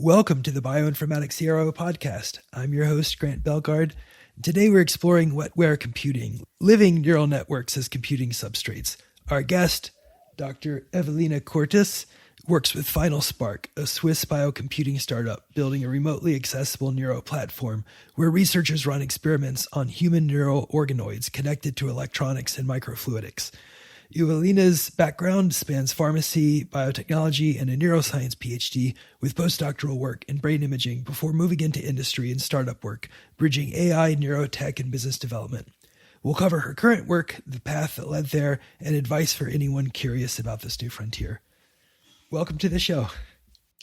Welcome to the Bioinformatics CRO podcast. I'm your host, Grant Belgard. Today we're exploring wetware computing, living neural networks as computing substrates. Our guest, Dr. Ewelina Kurtys, works with FinalSpark, a Swiss biocomputing startup building a remotely accessible neuro platform where researchers run experiments on human neural organoids connected to electronics and microfluidics. Ewelina's background spans pharmacy, biotechnology, and a neuroscience PhD with postdoctoral work in brain imaging before moving into industry and startup work, bridging AI, neurotech, and business development. We'll cover her current work, the path that led there, and advice for anyone curious about this new frontier. Welcome to the show.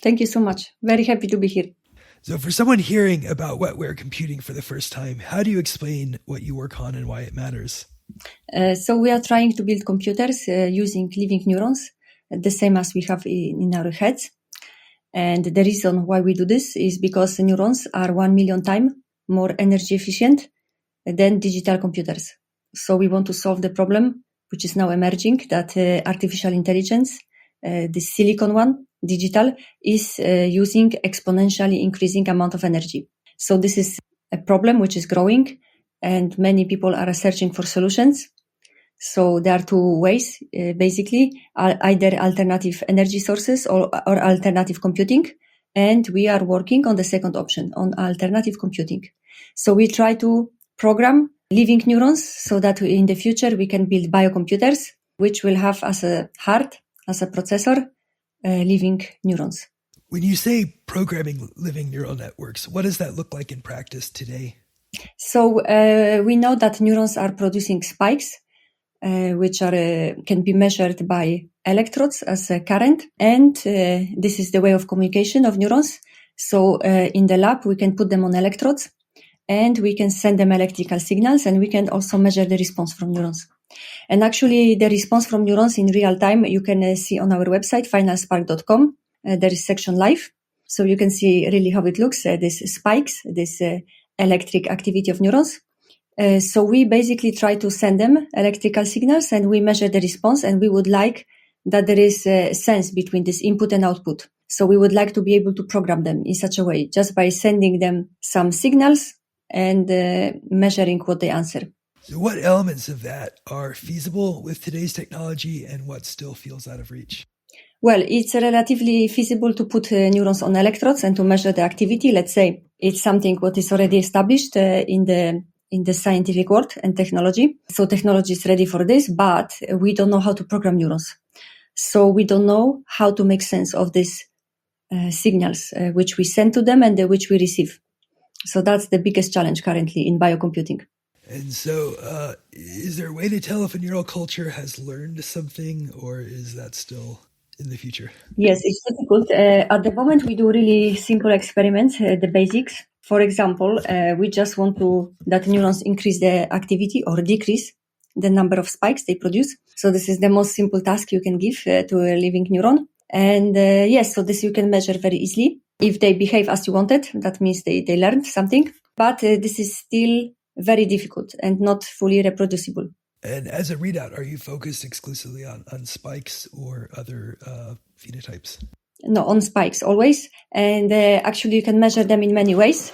Thank you so much. Very happy to be here. So for someone hearing about wetware computing for the first time, how do you explain what you work on and why it matters? So we are trying to build computers using living neurons, the same as we have in our heads. And the reason why we do this is because neurons are 1 million times more energy efficient than digital computers. So we want to solve the problem, which is now emerging, that artificial intelligence, the silicon one, digital, is using exponentially increasing amount of energy. So this is a problem which is growing, and many people are searching for solutions. So there are two ways, basically, either alternative energy sources or alternative computing. And we are working on the second option, on alternative computing. So we try to program living neurons so that in the future we can build biocomputers, which will have as a heart, as a processor, living neurons. When you say programming living neural networks, what does that look like in practice today? So we know that neurons are producing spikes, which are can be measured by electrodes as a current, and this is the way of communication of neurons. So in the lab, we can put them on electrodes, and we can send them electrical signals, and we can also measure the response from neurons. And actually, the response from neurons in real time, you can see on our website, FinalSpark.com. There is section live, so you can see really how it looks. These spikes, this electric activity of neurons. So we basically try to send them electrical signals and we measure the response, and we would like that there is a sense between this input and output. So we would like to be able to program them in such a way, just by sending them some signals and measuring what they answer. So what elements of that are feasible with today's technology and what still feels out of reach? Well, it's relatively feasible to put neurons on electrodes and to measure the activity. Let's say it's something what is already established in the scientific world and technology. So technology is ready for this, but we don't know how to program neurons. So we don't know how to make sense of these signals which we send to them and which we receive. So that's the biggest challenge currently in biocomputing. And so is there a way to tell if a neural culture has learned something, or is that still in the future? Yes, it's difficult. At the moment, we do really simple experiments, the basics. For example, we just want that neurons increase the activity or decrease the number of spikes they produce. So this is the most simple task you can give to a living neuron. And yes, so this you can measure very easily. If they behave as you wanted, that means they learned something. But this is still very difficult and not fully reproducible. And as a readout, are you focused exclusively on spikes or other phenotypes? No, on spikes always. And actually, you can measure them in many ways.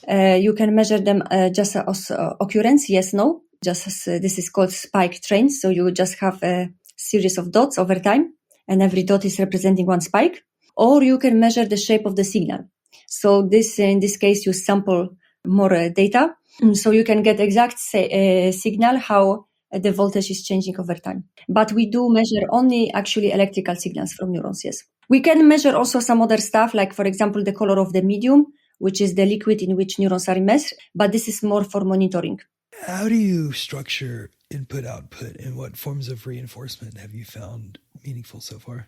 You can measure them just as occurrence, yes, no. Just as this is called spike trains. So you just have a series of dots over time, and every dot is representing one spike. Or you can measure the shape of the signal. So in this case, you sample more data. So you can get exact signal how the voltage is changing over time. But we do measure only actually electrical signals from neurons, yes. We can measure also some other stuff, like, for example, the color of the medium, which is the liquid in which neurons are immersed. But this is more for monitoring. How do you structure input-output, and what forms of reinforcement have you found meaningful so far?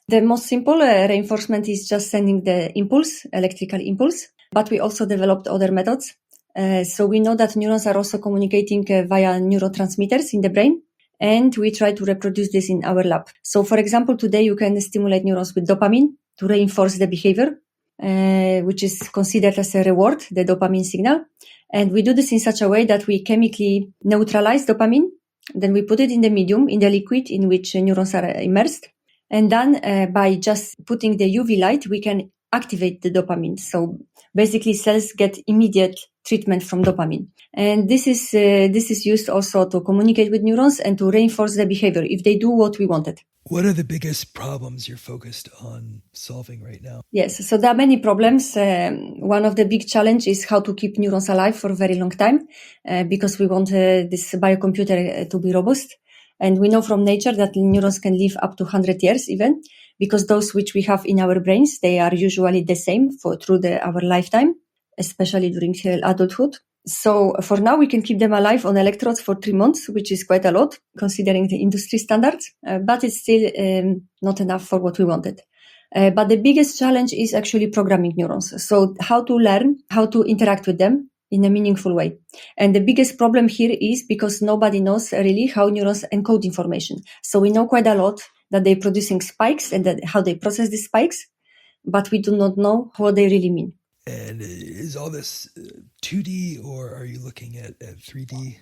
The most simple reinforcement is just sending the impulse, electrical impulse. But we also developed other methods. So we know that neurons are also communicating via neurotransmitters in the brain, and we try to reproduce this in our lab. So, for example, today you can stimulate neurons with dopamine to reinforce the behavior, which is considered as a reward, the dopamine signal. And we do this in such a way that we chemically neutralize dopamine, then we put it in the medium, in the liquid in which neurons are immersed. And then by just putting the UV light, we can activate the dopamine. So basically cells get immediate treatment from dopamine. And this is used also to communicate with neurons and to reinforce the behavior if they do what we wanted. What are the biggest problems you're focused on solving right now? Yes, so there are many problems. One of the big challenge is how to keep neurons alive for a very long time, because we want this biocomputer to be robust. And we know from nature that neurons can live up to 100 years even, because those which we have in our brains, they are usually the same through our lifetime, especially during adulthood. So for now, we can keep them alive on electrodes for 3 months, which is quite a lot considering the industry standards, but it's still not enough for what we wanted. But the biggest challenge is actually programming neurons. So how to learn, how to interact with them in a meaningful way. And the biggest problem here is because nobody knows really how neurons encode information. So we know quite a lot that they're producing spikes and how they process these spikes, but we do not know what they really mean. And is all this 2D or are you looking at 3D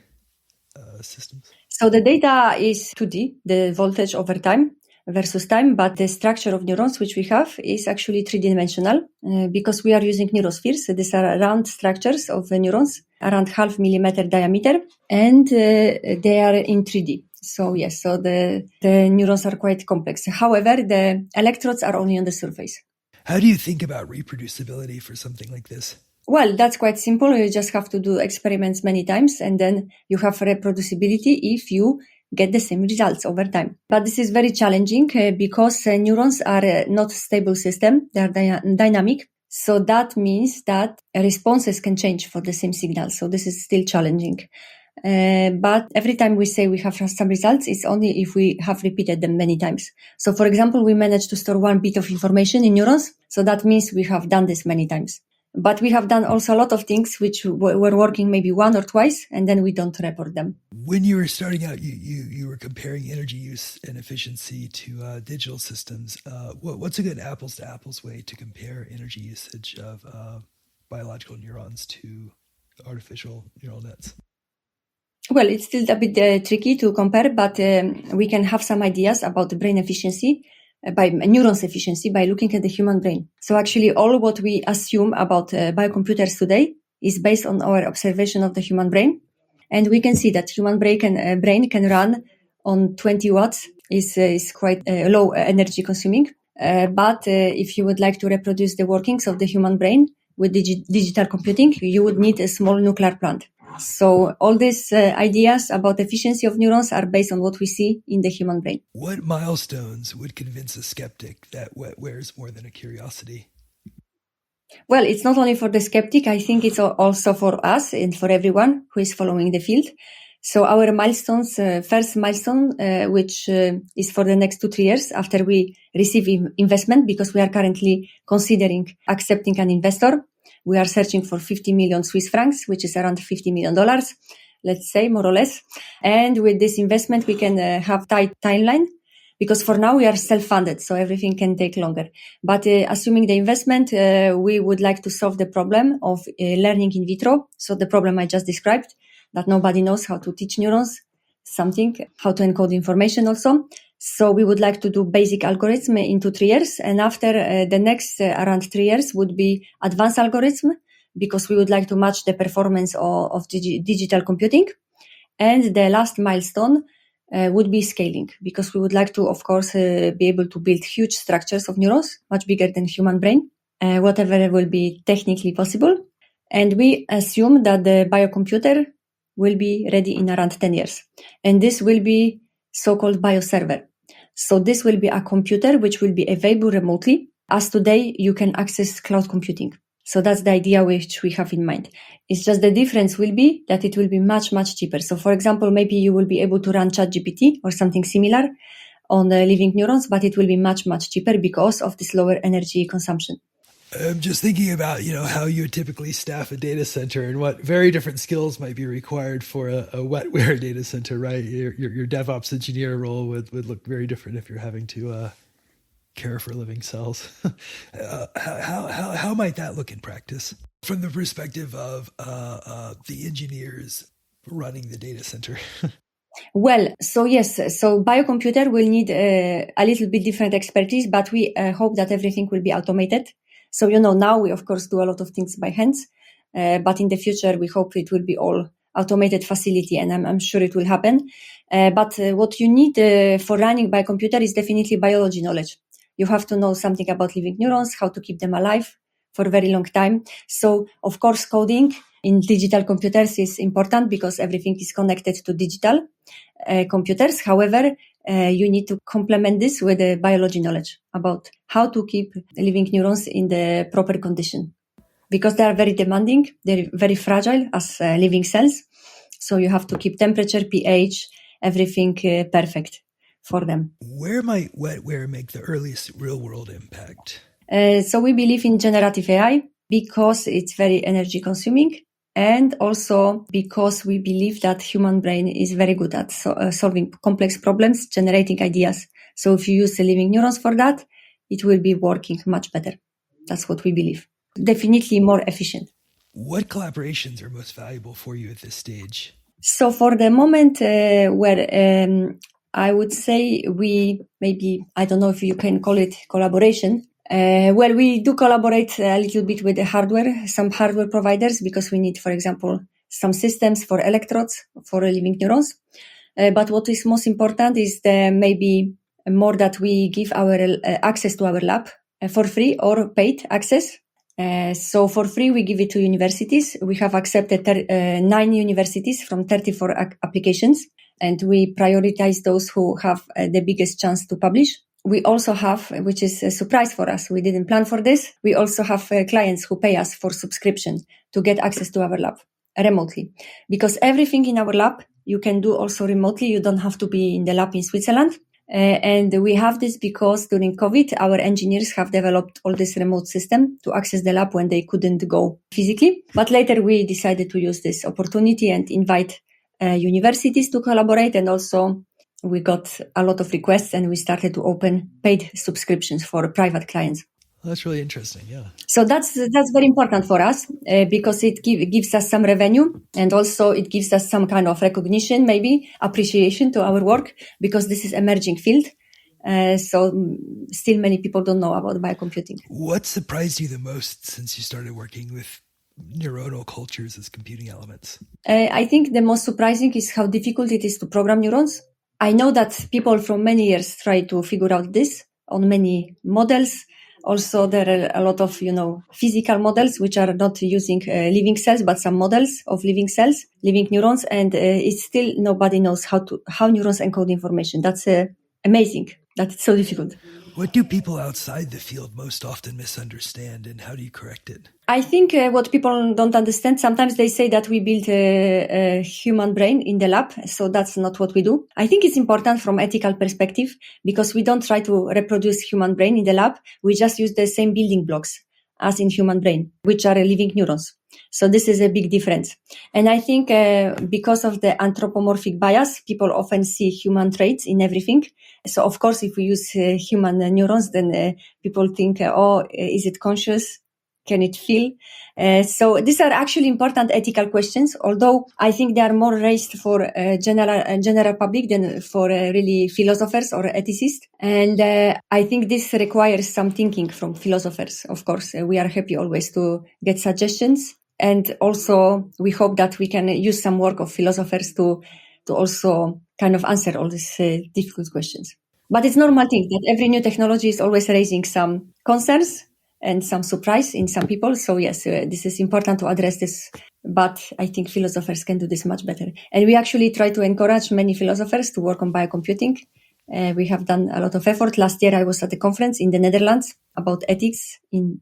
systems? So the data is 2D, the voltage over time versus time, but the structure of neurons which we have is actually 3D-dimensional because we are using neurospheres. So these are round structures of neurons, around 0.5 millimeter diameter, and they are in 3D. So yes, so the neurons are quite complex. However, the electrodes are only on the surface. How do you think about reproducibility for something like this? Well, that's quite simple. You just have to do experiments many times, and then you have reproducibility if you get the same results over time. But this is very challenging because neurons are not stable system. They are dynamic. So that means that responses can change for the same signal. So this is still challenging. But every time we say we have some results, it's only if we have repeated them many times. So for example, we managed to store 1 bit of information in neurons. So that means we have done this many times. But we have done also a lot of things which were working maybe 1 or twice, and then we don't report them. When you were starting out, you were comparing energy use and efficiency to digital systems. What's a good apples-to-apples way to compare energy usage of biological neurons to artificial neural nets? Well, it's still a bit tricky to compare, but we can have some ideas about the brain efficiency, by neurons efficiency, by looking at the human brain. So actually all what we assume about biocomputers today is based on our observation of the human brain. And we can see that human brain can run on 20 watts, is quite low energy consuming. But if you would like to reproduce the workings of the human brain with digital computing, you would need a small nuclear plant. So all these ideas about efficiency of neurons are based on what we see in the human brain. What milestones would convince a skeptic that wetware is more than a curiosity? Well, it's not only for the skeptic. I think it's also for us and for everyone who is following the field. So our milestones, first milestone, which is for the next 2-3 years after we receive investment, because we are currently considering accepting an investor. We are searching for 50 million Swiss francs, which is around $50 million, let's say, more or less. And with this investment, we can have tight timeline, because for now we are self-funded, so everything can take longer. But assuming the investment, we would like to solve the problem of learning in vitro. So the problem I just described, that nobody knows how to teach neurons something, how to encode information also. So we would like to do basic algorithm in 2-3 years. And after the next around 3 years would be advanced algorithm, because we would like to match the performance of digital computing. And the last milestone would be scaling, because we would like to, of course, be able to build huge structures of neurons, much bigger than human brain, whatever will be technically possible. And we assume that the biocomputer will be ready in around 10 years. And this will be so-called bioserver. So this will be a computer which will be available remotely, as today you can access cloud computing. So that's the idea which we have in mind. It's just the difference will be that it will be much, much cheaper. So for example, maybe you will be able to run ChatGPT or something similar on the living neurons, but it will be much, much cheaper because of this lower energy consumption. I'm just thinking about, how you would typically staff a data center and what very different skills might be required for a wetware data center, right? Your DevOps engineer role would look very different if you're having to care for living cells. How might that look in practice from the perspective of the engineers running the data center? Well, so yes, so biocomputer will need a little bit different expertise, but we hope that everything will be automated. So, now we, of course, do a lot of things by hands, but in the future, we hope it will be all automated facility, and I'm sure it will happen. But what you need for running biocomputer is definitely biology knowledge. You have to know something about living neurons, how to keep them alive for a very long time. So, of course, coding in digital computers is important because everything is connected to digital computers. However, you need to complement this with biology knowledge about how to keep living neurons in the proper condition, because they are very demanding. They're very fragile as living cells. So you have to keep temperature, pH, everything perfect for them. Where might wetware make the earliest real-world impact? So we believe in generative AI because it's very energy consuming, and also because we believe that human brain is very good at solving complex problems, generating ideas. So if you use the living neurons for that, it will be working much better. That's what we believe. Definitely more efficient. What collaborations are most valuable for you at this stage? So for the moment, I would say I don't know if you can call it collaboration. We do collaborate a little bit with some hardware providers, because we need, for example, some systems for electrodes for living neurons. But what is most important is maybe more that we give our access to our lab for free or paid access. So for free, we give it to universities. We have accepted 9 universities from 34 applications, and we prioritize those who have the biggest chance to publish. We also have, which is a surprise for us, we didn't plan for this, we also have clients who pay us for subscription to get access to our lab remotely. Because everything in our lab, you can do also remotely. You don't have to be in the lab in Switzerland. And we have this because during COVID, our engineers have developed all this remote system to access the lab when they couldn't go physically. But later we decided to use this opportunity and invite universities to collaborate. And also we got a lot of requests, and we started to open paid subscriptions for private clients. That's really interesting. Yeah. So that's very important for us because it gives us some revenue, and also it gives us some kind of recognition, maybe appreciation to our work, because this is emerging field. So still many people don't know about biocomputing. What surprised you the most since you started working with neuronal cultures as computing elements? I think the most surprising is how difficult it is to program neurons. I know that people from many years try to figure out this on many models. Also, there are a lot of, physical models which are not using living cells, but some models of living cells, living neurons, and it's still nobody knows how neurons encode information. That's amazing that it's so difficult. What do people outside the field most often misunderstand, and how do you correct it? I think what people don't understand, sometimes they say that we build a human brain in the lab. So that's not what we do. I think it's important from ethical perspective, because we don't try to reproduce human brain in the lab. We just use the same building blocks as in human brain, which are living neurons. So this is a big difference. And I think because of the anthropomorphic bias, people often see human traits in everything. So of course, if we use human neurons, then people think, is it conscious? Can it feel? So these are actually important ethical questions, although I think they are more raised for general public than for really philosophers or ethicists. And I think this requires some thinking from philosophers. Of course, we are happy always to get suggestions. And also we hope that we can use some work of philosophers to also kind of answer all these difficult questions. But it's normal thing that every new technology is always raising some concerns and some surprise in some people. So yes, this is important to address this, but I think philosophers can do this much better. And we actually try to encourage many philosophers to work on biocomputing. We have done a lot of effort. Last year I was at a conference in the Netherlands about ethics in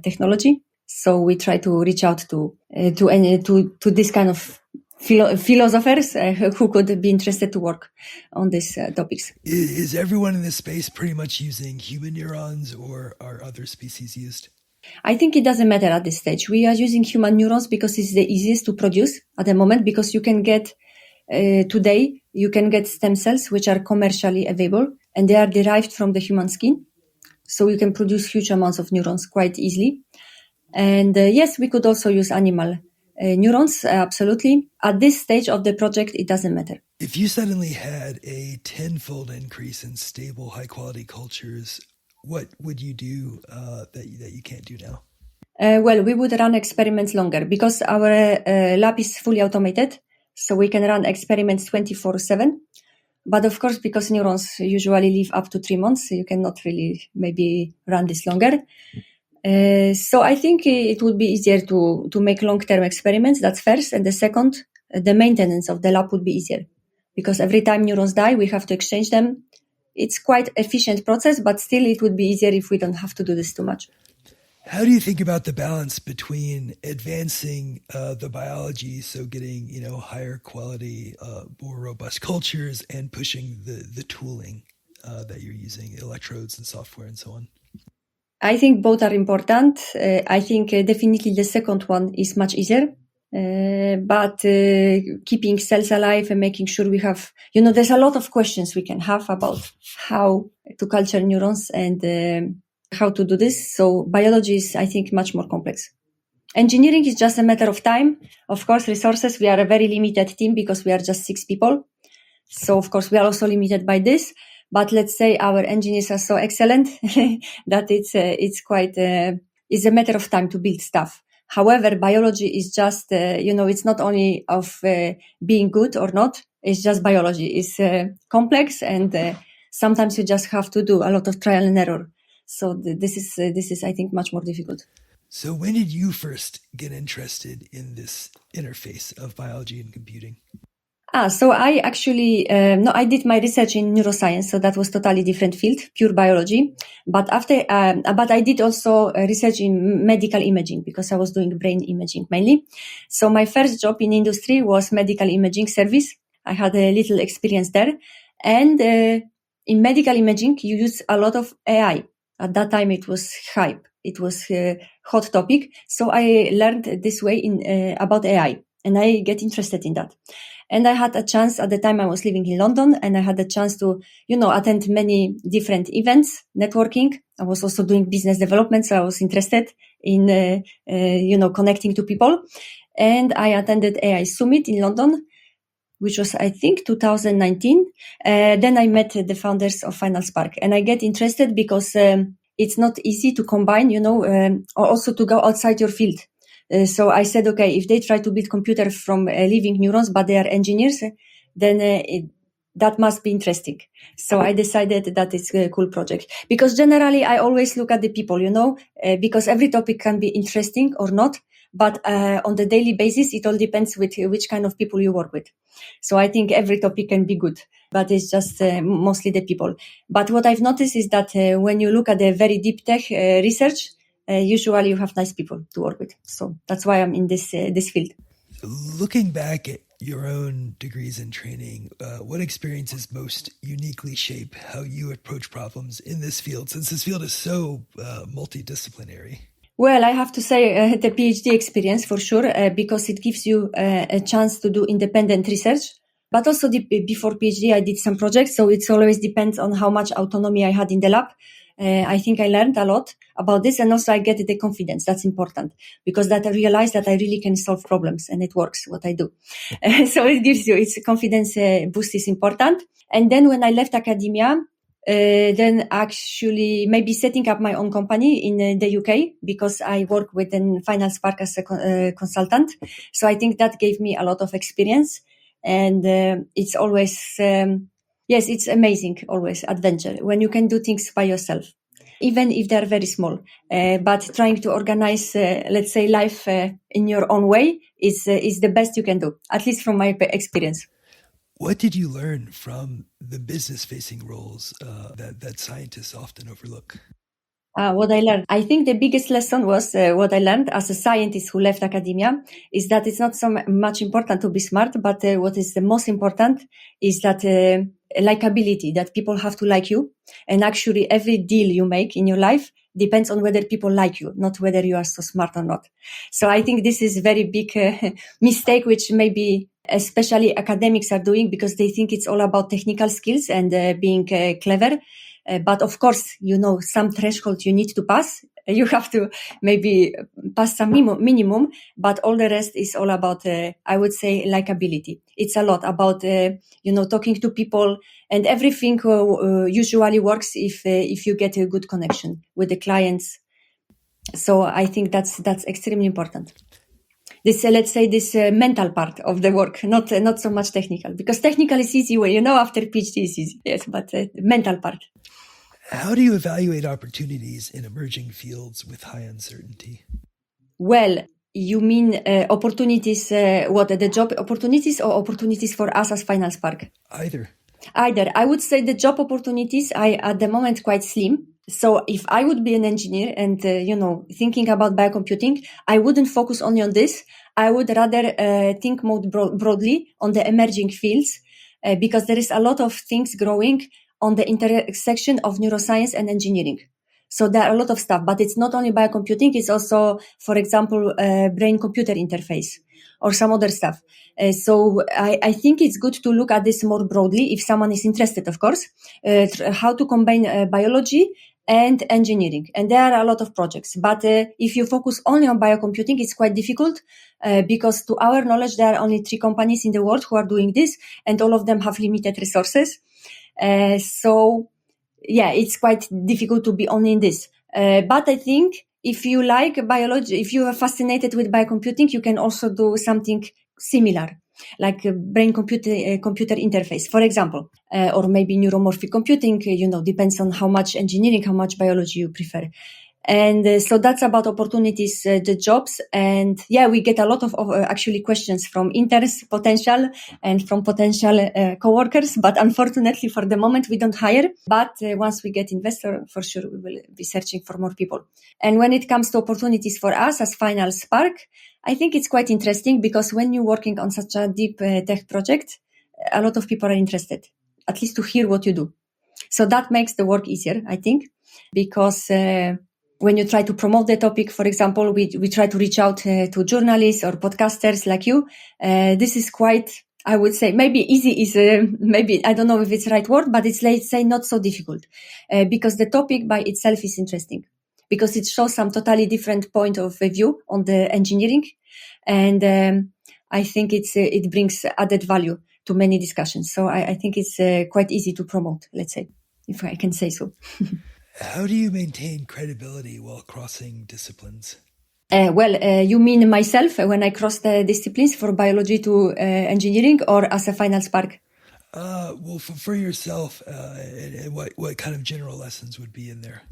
technology. So we try to reach out to this kind of philosophers who could be interested to work on these topics. Is everyone in this space pretty much using human neurons, or are other species used? I think it doesn't matter at this stage. We are using human neurons because it's the easiest to produce at the moment, because you can get today, you can get stem cells which are commercially available, and they are derived from the human skin. So you can produce huge amounts of neurons quite easily. And yes, we could also use animal neurons, absolutely. At this stage of the project, it doesn't matter. If you suddenly had a 10-fold increase in stable, high-quality cultures, What would you do that you can't do now? Well, we would run experiments longer because our lab is fully automated, so we can run experiments 24/7. But of course, because neurons usually live up to 3 months, you cannot really maybe run this longer. So I think it would be easier to make long-term experiments. That's first. And the second, the maintenance of the lab would be easier because every time neurons die, we have to exchange them. It's quite efficient process, but still it would be easier if we don't have to do this too much. How do you think about the balance between advancing the biology, so getting higher quality, more robust cultures, and pushing the tooling that you're using, electrodes and software and so on? I think both are important. I think definitely the second one is much easier. But keeping cells alive and making sure we have, there's a lot of questions we can have about how to culture neurons and how to do this. So biology is, I think, much more complex. Engineering is just a matter of time. Of course, resources, we are a very limited team because we are just 6 people. So, of course, we are also limited by this. But let's say our engineers are so excellent that it's quite, it's a matter of time to build stuff. However, biology is just, it's not only of being good or not. It's just biology. It's complex and sometimes you just have to do a lot of trial and error. So this is, I think, much more difficult. So when did you first get interested in this interface of biology and computing? So I actually, I did my research in neuroscience, so that was totally different field, pure biology. But but I did also research in medical imaging because I was doing brain imaging mainly. So my first job in industry was medical imaging service. I had a little experience there. And in medical imaging, you use a lot of AI. At that time, it was hype. It was a hot topic. So I learned this way about AI, and I get interested in that. And I had a chance at the time I was living in London, and I had a chance to, attend many different events, networking. I was also doing business development, so I was interested in, connecting to people. And I attended AI Summit in London, which was, I think, 2019. Then I met the founders of FinalSpark, and I get interested because it's not easy to combine, or also to go outside your field. So I said, okay, if they try to build computers from living neurons, but they are engineers, then that must be interesting. So I decided that it's a cool project because generally I always look at the people, because every topic can be interesting or not. But on the daily basis, it all depends with which kind of people you work with. So I think every topic can be good, but it's just mostly the people. But what I've noticed is that when you look at the very deep tech research, usually you have nice people to work with. So that's why I'm in this field. Looking back at your own degrees and training, what experiences most uniquely shape how you approach problems in this field, since this field is so multidisciplinary? Well, I have to say the PhD experience for sure, because it gives you a chance to do independent research. But also before PhD, I did some projects. So it always depends on how much autonomy I had in the lab. I think I learned a lot about this, and also I get the confidence. That's important because that I realize that I really can solve problems and it works what I do. So it gives you, it's confidence boost is important. And then when I left academia, then actually maybe setting up my own company in the UK because I work with FinalSpark as a consultant. So I think that gave me a lot of experience, and it's always, yes, it's amazing, always adventure when you can do things by yourself, even if they're very small. But trying to organize, let's say, life in your own way is the best you can do, at least from my experience. What did you learn from the business-facing roles that scientists often overlook? What I learned, I think the biggest lesson was what I learned as a scientist who left academia is that it's not so much important to be smart, but what is the most important is that likability, that people have to like you. And actually every deal you make in your life depends on whether people like you, not whether you are so smart or not. So I think this is a very big mistake, which maybe especially academics are doing because they think it's all about technical skills and being clever. But of course, some threshold you need to pass. You have to maybe pass some minimum, but all the rest is all about, I would say, likability. It's a lot about, talking to people, and everything usually works if you get a good connection with the clients. So I think that's extremely important. This, let's say, this mental part of the work, not so much technical, because technical is easy when, after PhD is easy. Yes, but mental part. How do you evaluate opportunities in emerging fields with high uncertainty? Well, you mean opportunities, the job opportunities or opportunities for us as FinalSpark? Either. I would say the job opportunities are at the moment quite slim. So if I would be an engineer and, thinking about biocomputing, I wouldn't focus only on this. I would rather think more broadly on the emerging fields because there is a lot of things growing on the intersection of neuroscience and engineering. So there are a lot of stuff, but it's not only biocomputing, it's also, for example, brain-computer interface or some other stuff. So I think it's good to look at this more broadly if someone is interested, of course, how to combine biology and engineering. And there are a lot of projects. But if you focus only on biocomputing, it's quite difficult because to our knowledge, there are only 3 companies in the world who are doing this, and all of them have limited resources. So it's quite difficult to be only in this. But I think if you like biology, if you are fascinated with biocomputing, you can also do something similar, like a brain-computer interface, for example, or maybe neuromorphic computing, depends on how much engineering, how much biology you prefer. And so that's about opportunities, the jobs. And we get a lot of actually questions from interns, potential, and from potential coworkers. But unfortunately, for the moment, we don't hire. But once we get investor, for sure, we will be searching for more people. And when it comes to opportunities for us as FinalSpark, I think it's quite interesting because when you're working on such a deep tech project, a lot of people are interested, at least to hear what you do. So that makes the work easier, I think, because when you try to promote the topic, for example, we try to reach out to journalists or podcasters like you. This is quite, I would say, maybe easy is maybe, I don't know if it's the right word, but it's, let's say, not so difficult because the topic by itself is interesting because it shows some totally different point of view on the engineering. And I think it brings added value to many discussions. So I think it's quite easy to promote, let's say, if I can say so. How do you maintain credibility while crossing disciplines? You mean myself when I cross the disciplines for biology to engineering or as a FinalSpark? For yourself, and what kind of general lessons would be in there?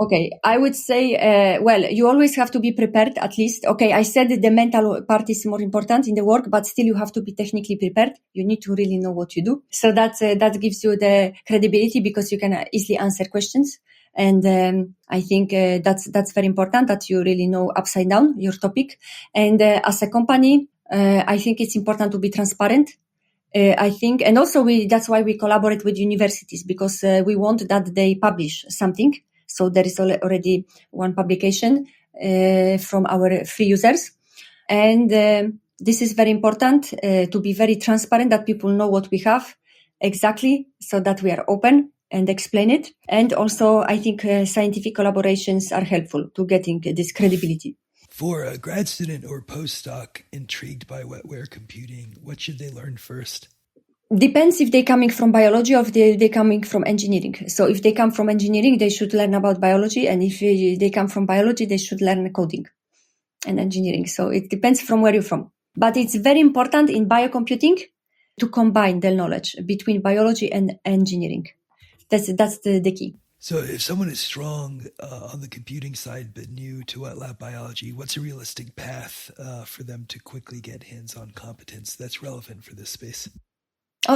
Okay, I would say, you always have to be prepared at least. Okay, I said that the mental part is more important in the work, but still you have to be technically prepared. You need to really know what you do. So that gives you the credibility because you can easily answer questions. And I think that's very important that you really know upside down your topic. And as a company, I think it's important to be transparent. I think, and also that's why we collaborate with universities because we want that they publish something. So there is already one publication from our free users. And this is very important to be very transparent, that people know what we have exactly, so that we are open and explain it. And also, I think scientific collaborations are helpful to getting this credibility. For a grad student or postdoc intrigued by wetware computing, what should they learn first? Depends if they're coming from biology or if they're coming from engineering. So if they come from engineering, they should learn about biology. And if they come from biology, they should learn coding and engineering. So it depends from where you're from. But it's very important in biocomputing to combine the knowledge between biology and engineering. That's the key. So if someone is strong on the computing side but new to wet lab biology, what's a realistic path for them to quickly get hands-on competence that's relevant for this space?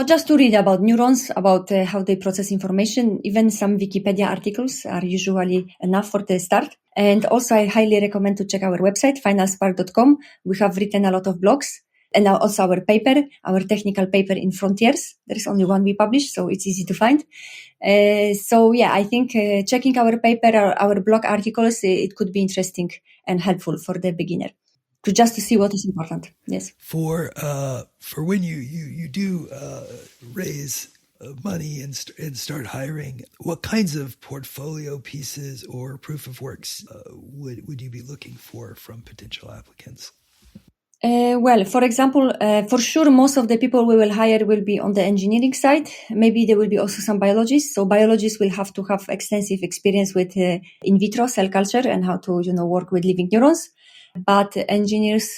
Just to read about neurons, about how they process information. Even some Wikipedia articles are usually enough for the start. And also I highly recommend to check our website, finalspark.com. We have written a lot of blogs. And also our paper, our technical paper in Frontiers. There is only one we publish, so it's easy to find. I think checking our paper or our blog articles, it could be interesting and helpful for the beginner. To see what is important. Yes. For when you do raise money and start hiring, what kinds of portfolio pieces or proof of works would you be looking for from potential applicants? Well, for example, for sure, most of the people we will hire will be on the engineering side. Maybe there will be also some biologists. So biologists will have to have extensive experience with in vitro cell culture and how to, work with living neurons. But engineers,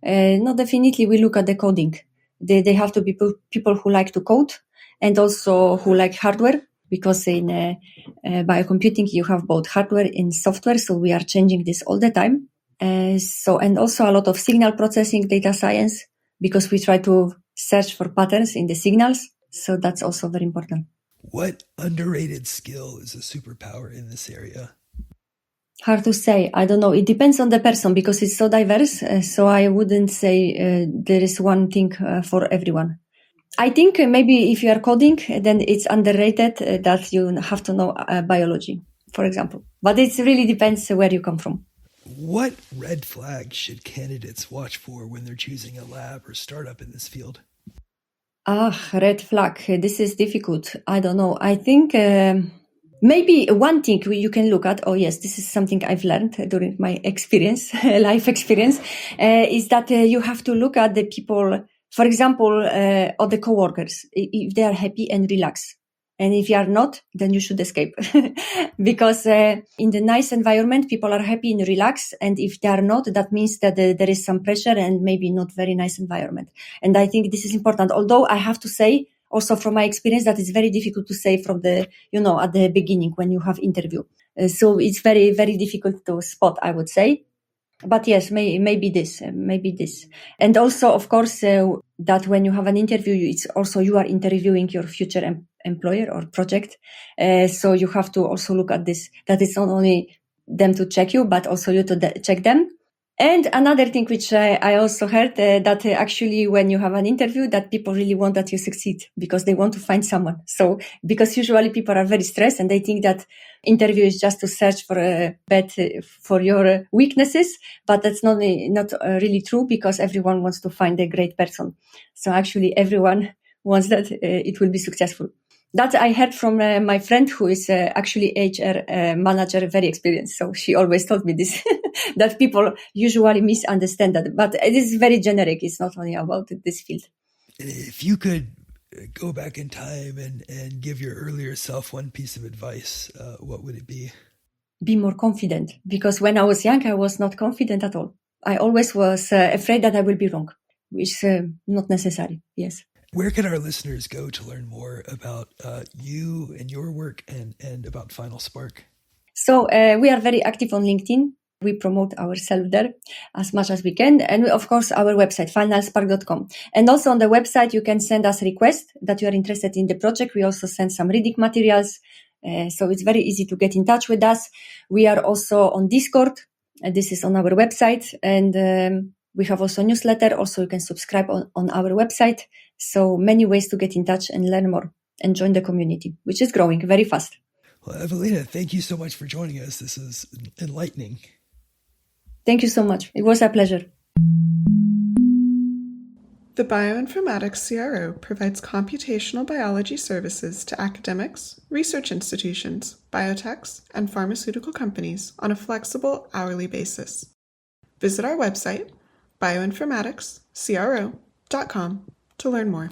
no, definitely we look at the coding. They have to be people who like to code and also who like hardware, because in biocomputing you have both hardware and software. So we are changing this all the time. And also a lot of signal processing, data science, because we try to search for patterns in the signals. So that's also very important. What underrated skill is a superpower in this area? Hard to say. I don't know. It depends on the person because it's so diverse. So I wouldn't say there is one thing for everyone. I think maybe if you are coding, then it's underrated that you have to know biology, for example. But it really depends where you come from. What red flags should candidates watch for when they're choosing a lab or startup in this field? Red flag. This is difficult. I don't know. I think maybe one thing you can look at, oh yes, this is something I've learned during my experience, life experience, is that you have to look at the people, for example, or the coworkers, if they are happy and relaxed. And if you are not, then you should escape. Because in the nice environment, people are happy and relaxed. And if they are not, that means that there is some pressure and maybe not very nice environment. And I think this is important. Although I have to say, also from my experience, that it's very difficult to say from the, at the beginning when you have interview. So it's very, very difficult to spot, I would say. But yes, maybe this. And also, of course, that when you have an interview, it's also you are interviewing your future employer or project. So you have to also look at this, that it's not only them to check you, but also you to check them. And another thing which I also heard that actually when you have an interview that people really want that you succeed because they want to find someone. So because usually people are very stressed and they think that interview is just to search for a bet for your weaknesses, but that's not really true because everyone wants to find a great person. So actually everyone wants that it will be successful. That I heard from my friend who is actually HR manager, very experienced. So she always told me this, that people usually misunderstand that. But it is very generic. It's not only about this field. If you could go back in time and give your earlier self one piece of advice, what would it be? Be more confident. Because when I was young, I was not confident at all. I always was afraid that I will be wrong, which is not necessary. Yes. Where can our listeners go to learn more about you and your work and about FinalSpark? So we are very active on LinkedIn. We promote ourselves there as much as we can. And of course, our website, FinalSpark.com. And also on the website, you can send us requests that you are interested in the project. We also send some reading materials. So it's very easy to get in touch with us. We are also on Discord. This is on our website. And we have also a newsletter. Also, you can subscribe on our website. So many ways to get in touch and learn more and join the community, which is growing very fast. Well, Ewelina, thank you so much for joining us. This is enlightening. Thank you so much. It was a pleasure. The Bioinformatics CRO provides computational biology services to academics, research institutions, biotechs, and pharmaceutical companies on a flexible hourly basis. Visit our website, bioinformaticscro.com, to learn more.